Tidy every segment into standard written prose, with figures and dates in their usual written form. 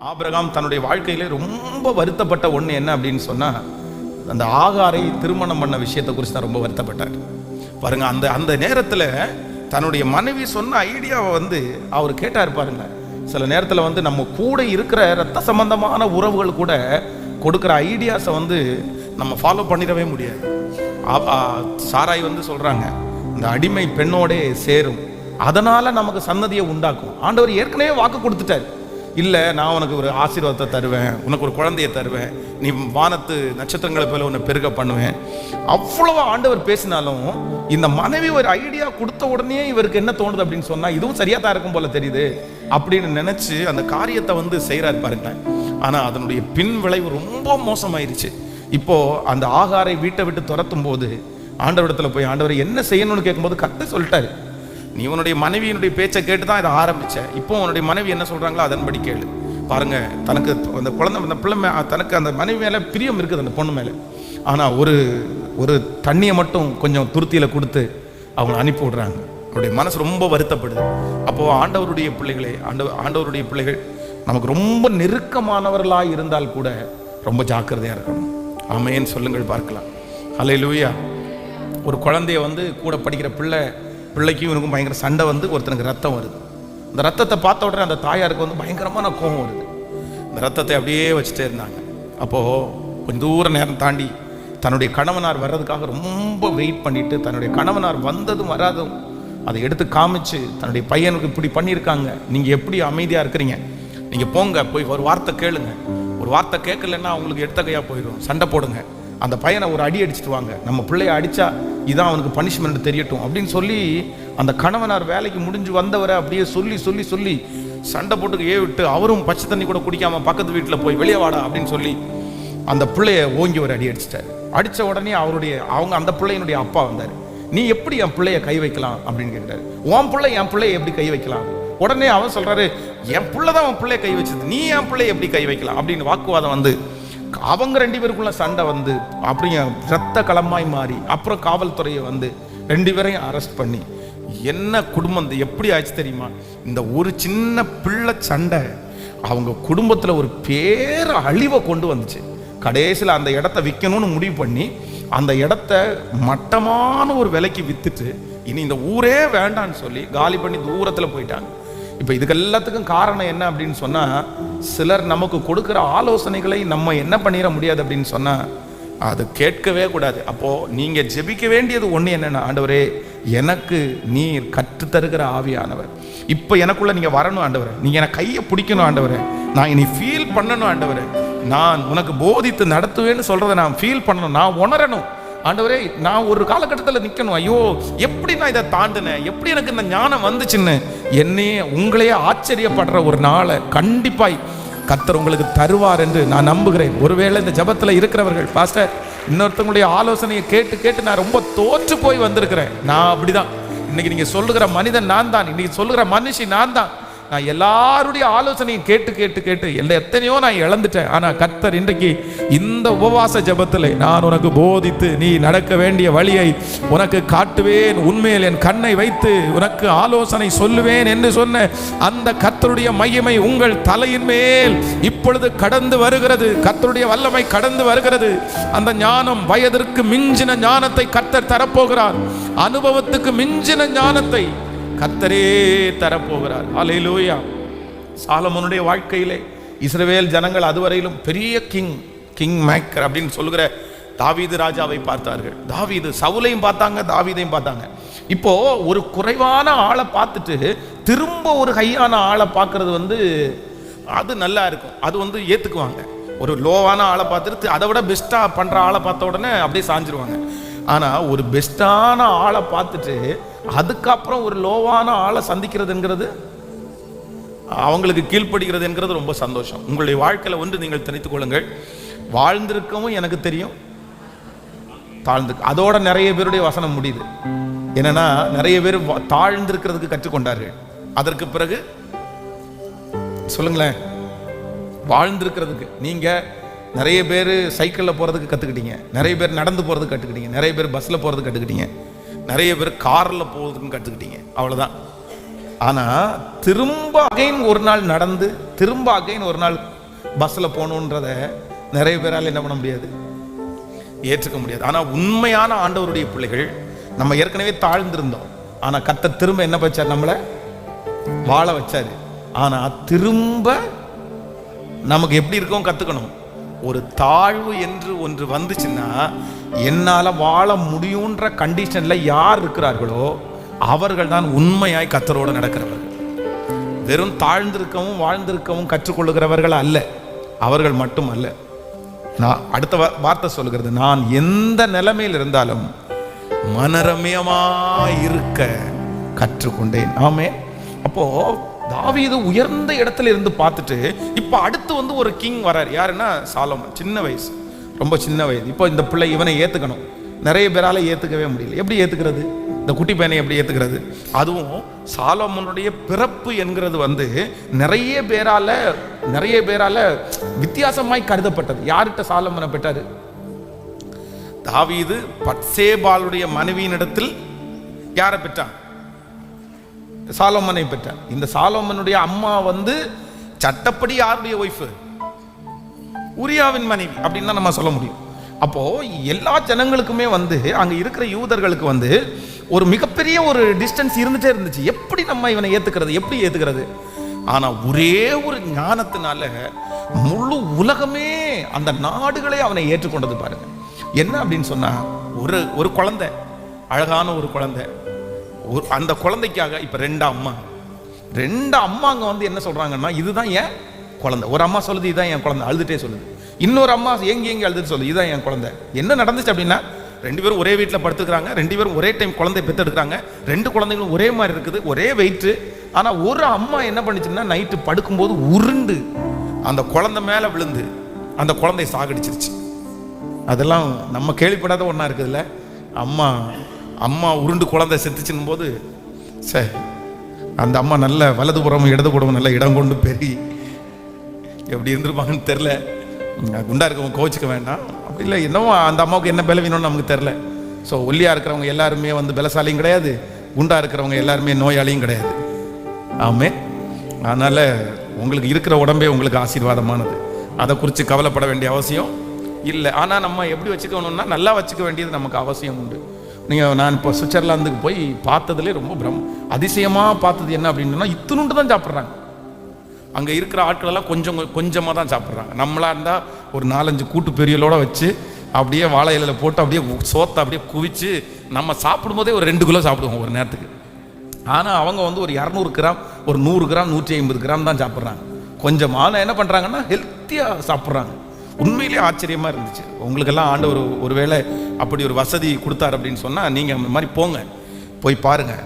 Abraham தன்னுடைய வாழ்க்கையிலே ரொம்ப வருத்தப்பட்ட ஒன்று என்ன அப்படின்னு சொன்னால், அந்த ஆகாரை திருமணம் பண்ண விஷயத்தை குறித்து தான் ரொம்ப வருத்தப்பட்டார். பாருங்க, அந்த நேரத்தில் தன்னுடைய மனைவி சொன்ன ஐடியாவை அவர் கேட்டார். பாருங்க, சில நேரத்தில் நம்ம கூட இருக்கிற ரத்த சம்பந்தமான உறவுகள் கூட கொடுக்குற ஐடியாஸை நம்ம ஃபாலோ பண்ணிடவே முடியாது. சாராய் சொல்கிறாங்க, இந்த அடிமை பெண்ணோடே சேரும், அதனால் நமக்கு சன்னதியை உண்டாக்கும். ஆண்டவர் ஏற்கனவே வாக்கு கொடுத்துட்டார். இல்லை, நான் உனக்கு ஒரு ஆசீர்வாதத்தை தருவேன், உனக்கு ஒரு குழந்தையை தருவேன், நீ வானத்து நட்சத்திரங்களை போல உன்னை பெருக பண்ணுவேன். அவ்வளவா ஆண்டவர் பேசினாலும் இந்த மனைவி ஒரு ஐடியா கொடுத்த உடனே இவருக்கு என்ன தோணுது அப்படின்னு சொன்னால், இதுவும் சரியாக தான் இருக்கும் போல தெரியுது அப்படின்னு நினச்சி அந்த காரியத்தை செய்கிறாரு பாருங்க. ஆனால் அதனுடைய பின் விளைவு ரொம்ப மோசமாயிருச்சு. இப்போது அந்த ஆகாரை வீட்டை விட்டு துரத்தும் போது ஆண்டவரிடத்தில் போய், ஆண்டவர் என்ன செய்யணும்னு கேட்கும்போது கர்த்தர் சொல்லிட்டாரு, நீ உன்னுடைய மனைவியினுடைய பேச்சை கேட்டு தான் இதை ஆரம்பிச்ச, இப்போ உன்னுடைய மனைவி என்ன சொல்றாங்களோ அதன்படி கேளு. பாருங்க, தனக்கு அந்த குழந்தை அந்த பிள்ளை தனக்கு அந்த மனைவி மேலே பிரியம் இருக்குது, அந்த பொண்ணு மேலே. ஆனால் ஒரு தண்ணியை மட்டும் கொஞ்சம் துருத்தியில் கொடுத்து அவங்க அனுப்பி விடுறாங்க. அவருடைய மனசு ரொம்ப வருத்தப்படுது. அப்போது ஆண்டவருடைய பிள்ளைகளே, ஆண்டவருடைய பிள்ளைகள் நமக்கு ரொம்ப நெருக்கமானவர்களாக இருந்தால் கூட ரொம்ப ஜாக்கிரதையாக இருக்கணும். ஆமென் சொல்லுங்கள் பார்க்கலாம். ஹல்லேலூயா. ஒரு குழந்தைய கூட படிக்கிற பிள்ளைக்கும் இவனுக்கும் பயங்கர சண்டை ஒருத்தனுக்கு ரத்தம் வருது. அந்த ரத்தத்தை பார்த்த உடனே அந்த தாயாருக்கு பயங்கரமான கோபம் வருது. இந்த ரத்தத்தை அப்படியே வச்சுட்டே இருந்தாங்க. அப்போது கொஞ்சம் தூர நேரம் தாண்டி தன்னுடைய கணவனார் வர்றதுக்காக ரொம்ப வெயிட் பண்ணிட்டு, தன்னுடைய கணவனார் வந்ததும் வராதும் அதை எடுத்து காமிச்சு, தன்னுடைய பையனுக்கு இப்படி பண்ணியிருக்காங்க, நீங்கள் எப்படி அமைதியாக இருக்கிறீங்க, நீங்கள் போங்க, போய் ஒரு வார்த்தை கேளுங்க, ஒரு வார்த்தை கேட்கலன்னா அவங்களுக்கு எடுத்த கையாக போயிடும், சண்டை போடுங்க, அந்த பையனை ஒரு அடி அடிச்சுட்டு வாங்க, நம்ம பிள்ளைய அடித்தா இதான் அவனுக்கு பனிஷ்மெண்ட் தெரியட்டும் அப்படின்னு சொல்லி அந்த கணவனார் வேலைக்கு முடிஞ்சு வந்தவரை அப்படியே சொல்லி சொல்லி சொல்லி சண்டை போட்டுக்கு விட்டு, அவரும் பச்சை தண்ணி கூட குடிக்காமல் பக்கத்து வீட்டில் போய் வெளியே வாடா அப்படின்னு சொல்லி அந்த பிள்ளைய ஓங்கி ஒரு அடி அடிச்சிட்டாரு. அடித்த உடனே அந்த பிள்ளையினுடைய அப்பா வந்தார். நீ எப்படி என் பிள்ளைய கை வைக்கலாம் அப்படின்னு கேட்குறாரு. உன் பிள்ளை என் பிள்ளைய எப்படி கை வைக்கலாம்? உடனே அவன் சொல்கிறாரு, என் பிள்ளை தான் உன் பிள்ளைய கை வச்சது, நீ என் பிள்ளைய எப்படி கை வைக்கலாம் அப்படின்னு வாக்குவாதம் அவங்க ரெண்டு பேருக்குள்ள சண்டை அப்படியே ரத்த களமாய் மாறி, அப்புறம் காவல்துறையை ரெண்டு பேரையும் அரெஸ்ட் பண்ணி, என்ன குடும்பம் எப்படி ஆச்சு தெரியுமா? இந்த ஒரு சின்ன பிள்ளை சண்டை அவங்க குடும்பத்தில் ஒரு பேர் அழிவை கொண்டு வந்துச்சு. கடைசியில் அந்த இடத்த விற்கணும்னு முடிவு பண்ணி அந்த இடத்த மட்டமான ஒரு விலைக்கு வித்துட்டு, இனி இந்த ஊரே வேண்டான்னு சொல்லி காலி பண்ணி தூரத்தில் போயிட்டாங்க. இப்போ இதுக்கு எல்லாத்துக்கும் காரணம் என்ன அப்படின்னு சொன்னால், சிலர் நமக்கு கொடுக்குற ஆலோசனைகளை நம்ம என்ன பண்ணிட முடியாது அப்படின்னு சொன்னால் அது கேட்கவே கூடாது. அப்போது நீங்கள் ஜெபிக்க வேண்டியது ஒன்று என்னென்னா, ஆண்டவரே எனக்கு நீர் கற்றுத்தருகிற ஆவியானவர், இப்போ எனக்குள்ளே நீங்கள் வரணும் ஆண்டவரே, நீங்கள் எனக்கு கையை பிடிக்கணும் ஆண்டவரே, நான் இனி ஃபீல் பண்ணணும் ஆண்டவரே, நான் உனக்கு போதித்து நடத்துவேன்னு சொல்கிறத நான் ஃபீல் பண்ணணும், நான் உணரணும் ஆண்டவரே, நான் ஒரு காலகட்டத்தில் நிற்கணும், ஐயோ எப்படி நான் இதை தாண்டினேன், எப்படி எனக்கு இந்த ஞானம் வந்துச்சுன்னு என்னையே உங்களையே ஆச்சரியப்படுற ஒரு நாளை கண்டிப்பாய் கர்த்தர் உங்களுக்கு தருவார் என்று நான் நம்புகிறேன். ஒருவேளை இந்த ஜபத்தில் இருக்கிறவர்கள், பாஸ்டர் இன்னொருத்தவங்களுடைய ஆலோசனையை கேட்டு கேட்டு நான் ரொம்ப தோற்று போய் வந்திருக்கிறேன், நான் அப்படிதான், இன்னைக்கு நீங்கள் சொல்லுகிற மனிதன் நான் தான், இன்னைக்கு சொல்லுகிற மனுஷி நான் தான், நான் எல்லாருடைய ஆலோசனையும் கேட்டு கேட்டு கேட்டு எத்தனையோ நான் இழந்துட்டேன். ஆனால் கர்த்தர் இன்றைக்கு இந்த உபவாச ஜபத்தில் நான் உனக்கு போதித்து நீ நடக்க வேண்டிய வழியை உனக்கு காட்டுவேன், உண்மையில் என் கண்ணை வைத்து உனக்கு ஆலோசனை சொல்லுவேன் என்று சொன்ன அந்த கர்த்தருடைய மகிமை உங்கள் தலையின் மேல் இப்பொழுது கடந்து வருகிறது. கர்த்தருடைய வல்லமை கடந்து வருகிறது. அந்த ஞானம், வயதிற்கு மிஞ்சின ஞானத்தை கர்த்தர் தரப்போகிறார். அனுபவத்துக்கு மிஞ்சின ஞானத்தை கர்த்தரே தரப்போகிறார். அல்லேலூயா. சாலமோனுடைய வாழ்க்கையிலே இஸ்ரவேல் ஜனங்கள் அதுவரையிலும் பெரிய கிங் மேக்கர் அப்படின்னு சொல்லுகிற தாவீது ராஜாவை பார்த்தார்கள். தாவீது சவுலையும் பார்த்தாங்க, தாவீதையும் பார்த்தாங்க. இப்போ ஒரு குறைவான ஆளை பார்த்துட்டு திரும்ப ஒரு ஹையான ஆளை பார்க்கறது அது நல்லா இருக்கும், அது ஏற்றுக்குவாங்க. ஒரு லோவான ஆளை பார்த்துட்டு அதை விட பெஸ்ட்டாக பண்ணுற ஆளை பார்த்த உடனே அப்படியே சாஞ்சிருவாங்க. ஆனால் ஒரு பெஸ்ட்டான ஆளை பார்த்துட்டு அதுக்கப்புறம் ஒரு லோவான ஆளை சந்திக்கிறதுங்கிறது, அவங்களுக்கு கீழ்ப்படுகிறது என்கிறது ரொம்ப சந்தோஷம். உங்களுடைய வாழ்க்கையில் நீங்கள் தெரிந்து கொள்ளுங்கள், வாழ்ந்திருக்கவும் எனக்கு தெரியும், தாழ்ந்து அதோட நிறைய பேருடைய வசனம் முடியுது. என்னன்னா, நிறைய பேர் தாழ்ந்திருக்கிறதுக்கு கற்றுக்கொண்டார்கள். அதற்கு பிறகு சொல்லுங்களேன், வாழ்ந்திருக்கிறதுக்கு நீங்கள் நிறைய பேர் சைக்கிளில் போகிறதுக்கு கற்றுக்கிட்டீங்க, நிறைய பேர் நடந்து போகிறதுக்கு கற்றுக்கிட்டீங்க, நிறைய பேர் பஸ்ஸில் போகிறதுக்கு கற்றுக்கிட்டீங்க, நிறைய பேர் காரில் போகிறதுக்கும் கற்றுக்கிட்டீங்க. அவ்வளோதான். ஆனா திரும்ப அகைன் ஒரு நாள் நடந்து திரும்ப அகைன் ஒரு நாள் பஸ்ல போகணுன்றத நிறைய பேரால் என்ன பண்ண முடியாது, ஏற்றுக்க முடியாது. ஆனா உண்மையான ஆண்டவருடைய பிள்ளைகள், நம்ம ஏற்கனவே தாழ்ந்திருந்தோம், ஆனா கர்த்தர் திரும்ப என்ன வச்சார், நம்மளை வாழ வச்சாரு. ஆனா திரும்ப நமக்கு எப்படி இருக்கும் கத்துக்கணும். ஒரு தாழ்வு என்று ஒன்று வந்துச்சுன்னா, என்னால வாழ முடியுன்ற கண்டிஷன்ல யார் இருக்கிறார்களோ அவர்கள் தான் உண்மையாய் கர்த்தரோடு நடக்கிறவர்கள். வெறும் தாழ்ந்திருக்கவும் வாழ்ந்திருக்கவும் கற்றுக்கொள்ளுகிறவர்கள் அல்ல, அவர்கள் மட்டும் அல்ல. நான் அடுத்த வார்த்தை சொல்லுகிறது, நான் எந்த நிலைமையில் இருந்தாலும் மனரம்யமாய் இருக்க கற்றுக்கொண்டேன். ஆமே. அப்போ தாவீது உயர்ந்த இடத்துல இருந்து பார்த்துட்டு இப்ப அடுத்து வந்து ஒரு கிங் வரார். யாருன்னா சாலமோன். சின்ன வயசு, ரொம்ப சின்ன வயது. இப்போ இந்த பிள்ளை இவனை ஏத்துக்கணும். நிறைய பேரால ஏத்துக்கவே முடியல. எப்படி ஏத்துக்கிறது, இந்த குட்டி பையனை எப்படி ஏத்துக்கிறது? அதுவும் சாலமோனுடைய பிறப்பு என்கிறது வந்து நிறைய பேரால வித்தியாசமாய் கருதப்பட்டது. யார்கிட்ட சாலமோனை பெற்றாரு? தாவீது பத்சேபாளுடைய மனைவியினிடத்தில் யாரை பெற்றான்? சாலமோனை பெற்றான். இந்த சாலமோனுடைய அம்மா வந்து சட்டப்படி யாருடைய ஒய்ஃப்? உரியாவின் மனைவி அப்படின்னு தான் நம்ம சொல்ல முடியும். அப்போ எல்லா ஜனங்களுக்குமே வந்து அங்க இருக்கிற யூதர்களுக்கு வந்து ஒரு மிகப்பெரிய ஒரு டிஸ்டன்ஸ் இருந்துட்டே இருந்துச்சு. எப்படி நம்ம இவனை ஏத்துக்கிறது, எப்படி ஏத்துக்கிறது? ஆனா ஒரே ஒரு ஞானத்தினால முழு உலகமே, அந்த நாடுகளே அவனை ஏற்றுக்கொண்டது. பாருங்க என்ன அப்படின்னு சொன்னா, ஒரு குழந்தை, அழகான ஒரு குழந்தை. அந்த குழந்தைக்காக இப்ப ரெண்டு அம்மாங்க வந்து என்ன சொல்றாங்கன்னா, இதுதான் என் குழந்தை. ஒரு அம்மா சொல்லுது இதுதான் என் குழந்தை, அழுதுட்டே சொல்லுது. இன்னொரு அம்மா ஏங்கி அழுதுட்டு சொல்லுது இதுதான் என் குழந்தை. என்ன நடந்துச்சு அப்படின்னா, ரெண்டு பேரும் ஒரே வீட்டில் படுத்துக்கிறாங்க, ரெண்டு பேரும் ஒரே டைம் குழந்தை பெற்றெடுக்கிறாங்க, ரெண்டு குழந்தைகளும் ஒரே மாதிரி இருக்குது, ஒரே வெயிட்டு. ஆனா ஒரு அம்மா என்ன பண்ணுச்சுன்னா, நைட்டு படுக்கும்போது உருண்டு அந்த குழந்தை மேல விழுந்து அந்த குழந்தை சாகடிச்சிருச்சு. அதெல்லாம் நம்ம கேள்விப்படாத ஒன்றா இருக்குதுல்ல. அம்மா உருண்டு குழந்தை செத்துச்சுன்னும் போது சரி, அந்த அம்மா நல்ல வலதுபுறமும் இடதுபுறமும் நல்ல இடம் கொண்டு பெருகி எப்படி இருந்திருப்பாங்கன்னு தெரில. குண்டா இருக்கவங்க கோச்சிக்க வேண்டாம், அப்படி இல்லை. என்னவோ அந்த அம்மாவுக்கு என்ன பலவீனம்னு நமக்கு தெரில. ஸோ ஒல்லியாக இருக்கிறவங்க எல்லாருமே வந்து பலசாலியும் கிடையாது, குண்டா இருக்கிறவங்க எல்லாருமே நோயாளியும் கிடையாது. ஆமே. அதனால் உங்களுக்கு இருக்கிற உடம்பே உங்களுக்கு ஆசீர்வாதமானது, அதை குறித்து கவலைப்பட வேண்டிய அவசியம் இல்லை. ஆனால் நம்ம எப்படி வச்சுக்கணும்னா, நல்லா வச்சுக்க வேண்டியது நமக்கு அவசியம் உண்டு. நான் இப்போ சுவிட்சர்லாந்துக்கு போய் பார்த்ததுலேயே ரொம்ப அதிசயமாக பார்த்தது என்ன அப்படின்னா, இத்தினுண்டு தான் சாப்பிட்றாங்க. அங்கே இருக்கிற ஆட்களெல்லாம் கொஞ்சமாக தான் சாப்பிட்றாங்க. நம்மளாக இருந்தால் ஒரு 4-5 கூட்டு பெரியலோட வச்சு அப்படியே வாழை இலையில் போட்டு அப்படியே சோத்தை அப்படியே குவிச்சு நம்ம சாப்பிடும்போதே ஒரு 2 கிலோ சாப்பிடுவோம் ஒரு நேரத்துக்கு. ஆனால் அவங்க வந்து ஒரு 200 கிராம், ஒரு 100 கிராம், 150 கிராம் தான் சாப்பிட்றாங்க. கொஞ்சமாக என்ன பண்ணுறாங்கன்னா ஹெல்த்தியாக சாப்பிட்றாங்க. உண்மையிலே ஆச்சரியமாக இருந்துச்சு. உங்களுக்கெல்லாம் ஆண்டவர் ஒருவேளை அப்படி ஒரு வசதி கொடுத்தார் அப்படின்னு சொன்னால் நீங்கள் அந்த மாதிரி போய் பாருங்கள்.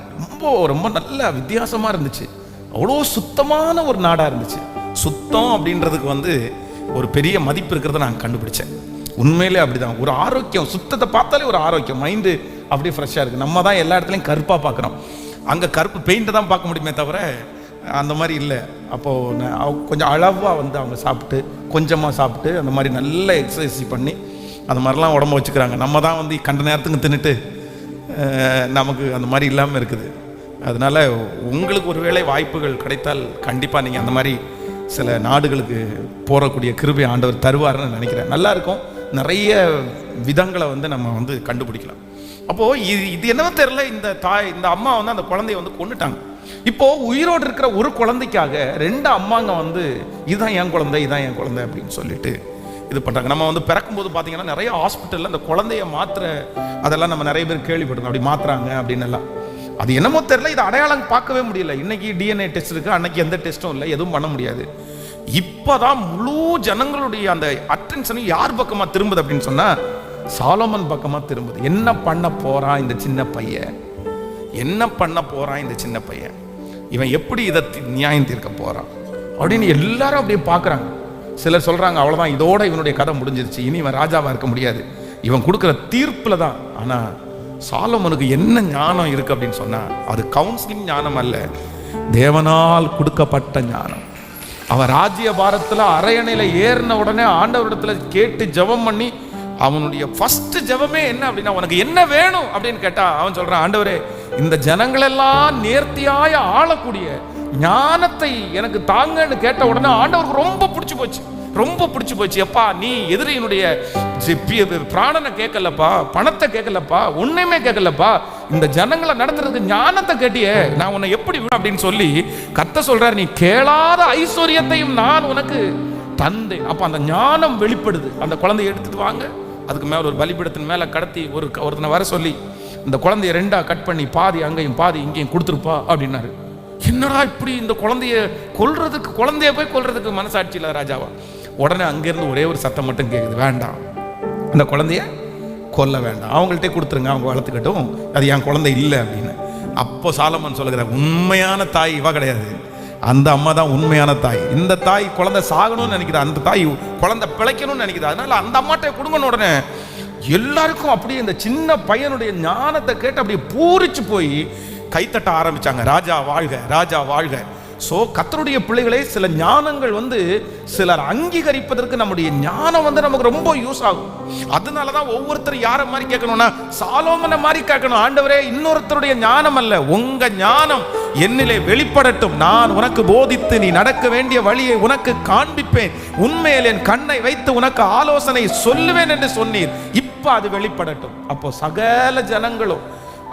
ரொம்ப நல்ல வித்தியாசமாக இருந்துச்சு. அவ்வளோ சுத்தமான ஒரு நாடாக இருந்துச்சு. சுத்தம் அப்படின்றதுக்கு வந்து ஒரு பெரிய மதிப்பு இருக்கிறத நான் கண்டுபிடிச்சேன். உண்மையிலே அப்படிதான். ஒரு ஆரோக்கியம், சுத்தத்தை பார்த்தாலே ஒரு ஆரோக்கியம், மைண்டு அப்படியே ஃப்ரெஷ்ஷாக இருக்குது. நம்ம தான் எல்லா இடத்துலையும் கருப்பாக பார்க்குறோம். அங்கே கருப்பு பெயிண்ட்டை தான் பார்க்க முடியுமே தவிர அந்த மாதிரி இல்லை. அப்போது கொஞ்சம் அளவாக வந்து அவங்க சாப்பிட்டு, கொஞ்சமாக சாப்பிட்டு, அந்த மாதிரி நல்ல எக்ஸசைஸ் பண்ணி அந்த மாதிரிலாம் உடம்பு வச்சுக்கிறாங்க. நம்ம தான் வந்து கண்ட நேரத்துக்கு தின்னுட்டு நமக்கு அந்த மாதிரி இல்லாமல் இருக்குது. அதனால் உங்களுக்கு ஒரு வேளை வாய்ப்புகள் கிடைத்தால் கண்டிப்பாக நீங்கள் அந்த மாதிரி சில நாடுகளுக்கு போகக்கூடிய கிருபை ஆண்டவர் தருவார்னு நினைக்கிறேன். நல்லா இருக்கும். நிறைய விதங்களை வந்து நம்ம வந்து கண்டுபிடிக்கலாம். அப்போது இது என்னவோ தெரியல, இந்த அம்மா வந்து அந்த குழந்தைய வந்து கொண்டுட்டாங்க. இப்போ உயிரோடு இருக்கிற ஒரு குழந்தைக்காக 2 அம்மாங்க வந்து இதுதான் என் குழந்தை, இதுதான் என் குழந்தை அப்படின்னு சொல்லிட்டு இது பண்ணுறாங்க. நம்ம வந்து பிறக்கும்போது பார்த்தீங்கன்னா நிறைய ஹாஸ்பிட்டலில் அந்த குழந்தைய மாத்திர அதெல்லாம் நம்ம நிறைய பேர் கேள்விப்பட்டிருக்கோம். அப்படி மாத்துறாங்க அப்படின்னு எல்லாம். அது என்னமோ தெரியல, இது அடையாளம் பார்க்கவே முடியல. இன்னைக்கு டிஎன்ஏ டெஸ்ட் இருக்கு, அன்னைக்கு எந்த டெஸ்ட்டும் இல்லை, எதுவும் பண்ண முடியாது. இப்போதான் முழு ஜனங்களுடைய அந்த அட்டென்ஷனும் யார் பக்கமாக திரும்புது அப்படின்னு சொன்னால், சாலமோன் பக்கமாக திரும்புது. என்ன பண்ண போறான் இந்த சின்ன பையன், என்ன பண்ண போறான் இந்த சின்ன பையன், இவன் எப்படி இதை நியாயம் தீர்க்க போறான் அப்படின்னு எல்லாரும் அப்படியே பார்க்குறாங்க. சிலர் சொல்றாங்க அவ்வளோதான், இதோட இவனுடைய கதை முடிஞ்சிருச்சு, இனி இவன் ராஜாவா இருக்க முடியாது, இவன் கொடுக்குற தீர்ப்புல தான். ஆனா சாலமோனுக்கு என்ன ஞானம் இருக்கு அப்படின்னு சொன்னா, அது கவுன்சிலிங் ஞானம் அல்ல, தேவனால் கொடுக்கப்பட்ட ஞானம். அவன் ராஜ்ய பாரத்தில் அரையணையில ஏறின உடனே ஆண்டவரிடத்துல கேட்டு ஜெபம் பண்ணி அவனுடைய ஃபர்ஸ்ட் ஜெபமே என்ன அப்படின்னா, உனக்கு என்ன வேணும் அப்படின்னு கேட்டா அவன் சொல்றான், ஆண்டவரே இந்த ஜனங்களெல்லாம் நேர்த்தியாய ஆளக்கூடிய ஞானத்தை எனக்கு தாங்கன்னு கேட்ட உடனே ஆண்டவருக்கு ரொம்ப பிடிச்சு போச்சு, ரொம்ப பிடிச்சு போச்சு. எப்பா நீ எதிரியினுடைய பிராணனை கேட்கலப்பா, பணத்தை கேட்கலப்பா, ஒண்ணுமே கேட்கலப்பா, இந்த ஜனங்களை நடத்துறதுக்கு ஞானத்தை கேட்டியே, நான் உன்னை எப்படி அப்படின்னு சொல்லி கர்த்தர் சொல்றாரு, நீ கேளாத ஐஸ்வர்யத்தையும் நான் உனக்கு தந்தேன். அப்ப அந்த ஞானம் வெளிப்படுது. அந்த குழந்தையை எடுத்துட்டு வாங்க, அதுக்கு மேல ஒரு பலிபீடத்தின் மேல கடத்தி ஒருத்தனை வர சொல்லி இந்த குழந்தைய ரெண்டா கட் பண்ணி பாதி அங்கேயும் பாதி இங்கேயும் கொடுத்துருப்பா அப்படின்னாரு. என்னடா இப்படி இந்த குழந்தைய கொல்றதுக்கு, குழந்தைய போய் கொல்றதுக்கு மனசாட்சி இல்ல ராஜாவா? உடனே அங்கிருந்து ஒரே ஒரு சத்தம் மட்டும் கேட்குது, வேண்டாம் அந்த குழந்தைய கொல்ல வேண்டாம், அவங்கள்ட்டே கொடுத்துருங்க, அவங்க வளர்த்துக்கட்டும், அது என் குழந்தை இல்லை அப்படின்னு. அப்போ சாலமன் சொல்லுகிற, உண்மையான தாய் இவ கிடையாது, அந்த அம்மா தான் உண்மையான தாய். இந்த தாய் குழந்தை சாகணும்னு நினைக்குது, அந்த தாய் குழந்தை பிழைக்கணும்னு நினைக்குது, அதனால அந்த அம்மாட்ட கொடுங்கன்னு உடனே எல்லாருக்கும் அப்படியே இந்த சின்ன பையனுடைய ஞானத்தை கேட்டு அப்படியே பூரிச்சு போய் கைத்தட்ட ஆரம்பிச்சாங்க, ராஜா வாழ்க, ராஜா வாழ்க. ஸோ கர்த்தருடைய பிள்ளைகளே, சில ஞானங்கள் சிலர் அங்கீகரிப்பதற்கு நம்முடைய ஞானம் நமக்கு ரொம்ப யூஸ் ஆகும். அதனால தான் ஒவ்வொருத்தரும் யாரை மாதிரி கேட்கணும்னா, சாலோமனை மாதிரி கேட்கணும், ஆண்டவரே இன்னொருத்தருடைய ஞானம் அல்ல, உங்க ஞானம் என்னிலே வெளிப்படட்டும், நான் உனக்கு போதித்து நீ நடக்க வேண்டிய வழியை உனக்கு காண்பிப்பேன், உண்மையில் என் கண்ணை வைத்து உனக்கு ஆலோசனை சொல்லுவேன் என்று சொன்னீர், இப்ப அது வெளிப்படட்டும். அப்போ சகல ஜனங்களும்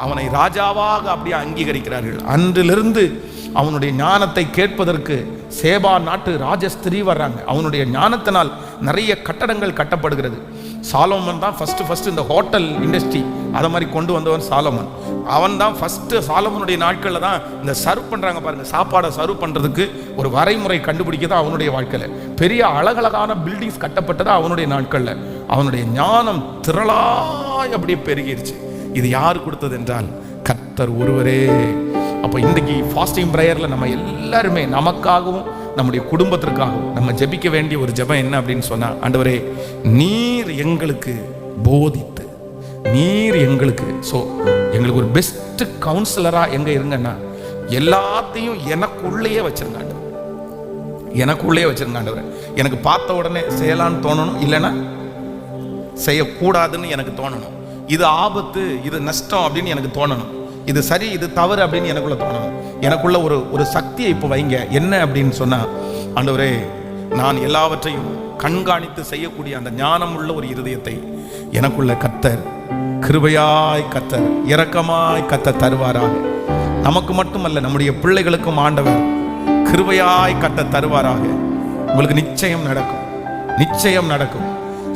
அவனை ராஜாவாக அப்படியே அங்கீகரிக்கிறார்கள். அன்றிலிருந்து அவனுடைய ஞானத்தை கேட்பதற்கு சேபா நாட்டு ராஜஸ்திரீ வர்றாங்க. அவனுடைய ஞானத்தினால் நிறைய கட்டடங்கள் கட்டப்படுகிறது. சாலோமன் தான் ஃபர்ஸ்ட் இந்த ஹோட்டல் இண்டஸ்ட்ரி அதை மாதிரி கொண்டு வந்தவன் சாலோமன். அவன் தான் ஃபர்ஸ்ட். சாலோமனுடைய நாட்களில் தான் இந்த சர்வ் பண்ணுறாங்க பாருங்க, சாப்பாடை சர்வ் பண்ணுறதுக்கு ஒரு வரைமுறை கண்டுபிடிக்கதான் அவனுடைய வாழ்க்கையில். பெரிய அழகழகான பில்டிங்ஸ் கட்டப்பட்டதா அவனுடைய நாட்களில். அவனுடைய ஞானம் திரளாய் அப்படியே பெருகிருச்சு. இது யார் கொடுத்தது என்றால் கர்த்தர் ஒருவரே. அப்போ இன்றைக்கு ஃபாஸ்டிங் ப்ரேயரில் நம்ம எல்லாருமே நமக்காகவும் நம்முடைய குடும்பத்திற்காகவும் நம்ம ஜெபிக்க வேண்டிய ஒரு ஜெபம் என்ன அப்படின்னு சொன்னால், ஆண்டவரே நீர் எங்களுக்கு போதித்து, நீர் எங்களுக்கு எங்களுக்கு ஒரு பெஸ்ட் கவுன்சிலராக எங்கே இருங்கன்னா, எல்லாத்தையும் எனக்குள்ளேயே வச்சிருங்க ஆண்டவர், எனக்குள்ளேயே வச்சிருங்க ஆண்டவர். எனக்கு பார்த்த உடனே செய்யலான்னு தோணணும், இல்லைன்னா செய்யக்கூடாதுன்னு எனக்கு தோணணும். இது ஆபத்து, இது நஷ்டம் அப்படின்னு எனக்கு தோணணும். இது சரி, இது தவறு அப்படின்னு எனக்குள்ள தோணணும். எனக்குள்ள ஒரு சக்தியை இப்போ வைங்க. என்ன அப்படின்னு சொன்னா, ஆண்டவரே நான் எல்லாவற்றையும் கண்காணித்து செய்யக்கூடிய அந்த ஞானம் உள்ள ஒரு இருதயத்தை எனக்குள்ள கர்த்தர் கிருபையாய், கர்த்தர் இரக்கமாய் கர்த்தர் தருவாராக. நமக்கு மட்டுமல்ல, நம்முடைய பிள்ளைகளுக்கும் ஆண்டவர் கிருபையாய் கர்த்தர் தருவாராக. உங்களுக்கு நிச்சயம் நடக்கும், நிச்சயம் நடக்கும்.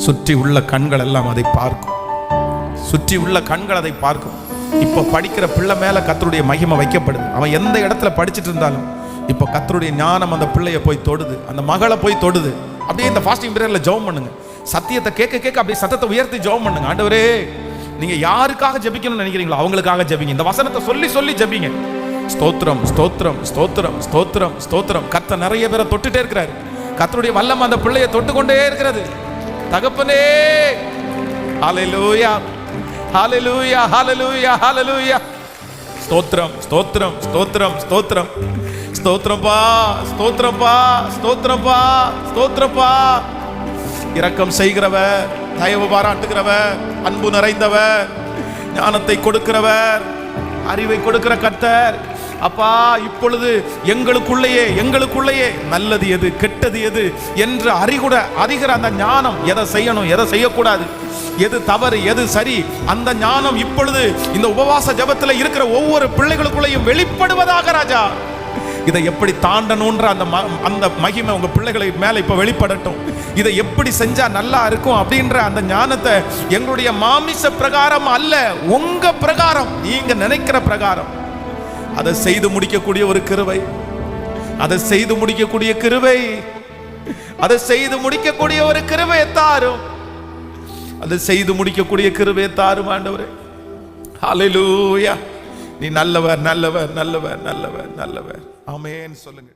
சுற்றி உள்ள கண்கள் எல்லாம் அதை பார்க்கும், சுற்றி உள்ள கண்கள் அதை பார்க்கும். இப்போ படிக்கிற பிள்ளை மேல கர்த்தருடைய மகிமை வைக்கப்படுது. அவன் எந்த இடத்துல படிச்சுட்டு இருந்தாலும் இப்போ கர்த்தருடைய ஞானம் அந்த பிள்ளைய போய் தொடுது, அந்த மகளை போய் தொடுது. அப்படியே இந்த ஃபாஸ்டிங் பீரியட்ல ஜெபம் பண்ணுங்க. சத்தியத்தை கேட்க கேட்க அப்படியே சத்தத்தை உயர்த்தி ஜெபம் பண்ணுங்க. ஆண்டவரே நீங்க யாருக்காக ஜெபிக்கணும்னு நினைக்கிறீங்களோ அவங்களுக்காக ஜெபிங்க. இந்த வசனத்தை சொல்லி சொல்லி ஜெபிங்க. ஸ்தோத்திரம், ஸ்தோத்திரம், ஸ்தோத்திரம், ஸ்தோத்திரம், ஸ்தோத்திரம். கர்த்தர் நிறைய பேரை தொட்டுட்டே இருக்கிறாரு. கர்த்தருடைய வல்லம் அந்த பிள்ளையை தொட்டுக்கொண்டே இருக்கிறது. தகப்பனே ஹல்லேலூயா, ஹல்லேலூயா, ஹல்லேலூயா, ஹல்லேலூயா. ஸ்தோத்திரம், ஸ்தோத்திரம், ஸ்தோத்திரம், ஸ்தோத்திரம், ஸ்தோத்திரப்பா, ஸ்தோத்திரப்பா, ஸ்தோத்திரப்பா, ஸ்தோத்திரப்பா. இரக்கம் செய்கிறவர், தயவு பாராட்டுகிறவர், அன்பு நிறைந்தவர், ஞானத்தை கொடுக்கிறவர், அறிவை கொடுக்கிற கர்த்தர். அப்பா இப்பொழுது எங்களுக்குள்ளேயே நல்லது எது கெட்டது எது என்று அறிகிற அந்த ஞானம், எதை செய்யணும் எதை செய்யக்கூடாது, எது தவறு எது சரி, அந்த ஞானம் இப்பொழுது இந்த உபவாச ஜெபத்தில் இருக்கிற ஒவ்வொரு பிள்ளைகளுக்குள்ளேயும் வெளிப்படுவதாக ராஜா. இதை எப்படி தாண்டணும்ன்ற அந்த மகிமை உங்க பிள்ளைகளை மேல இப்ப வெளிப்படட்டும். இதை எப்படி செஞ்சா நல்லா இருக்கும் அப்படின்ற அந்த ஞானத்தை எங்களுடைய மாமிச பிரகாரம் அல்ல, உங்க பிரகாரம், நீங்க நினைக்கிற பிரகாரம் அதை செய்து முடிக்கக்கூடிய ஒரு கிருபை, அதை செய்து முடிக்கக்கூடிய கிருபை, அதை செய்து முடிக்கக்கூடிய ஒரு கிருபையை தாரும், அதை செய்து முடிக்கக்கூடிய கிருபையை தாரும் ஆண்டவரே. ஹல்லேலூயா. நீ நல்லவர், நல்லவர், நல்லவர், நல்லவர், நல்லவர். ஆமென் சொல்லுங்க.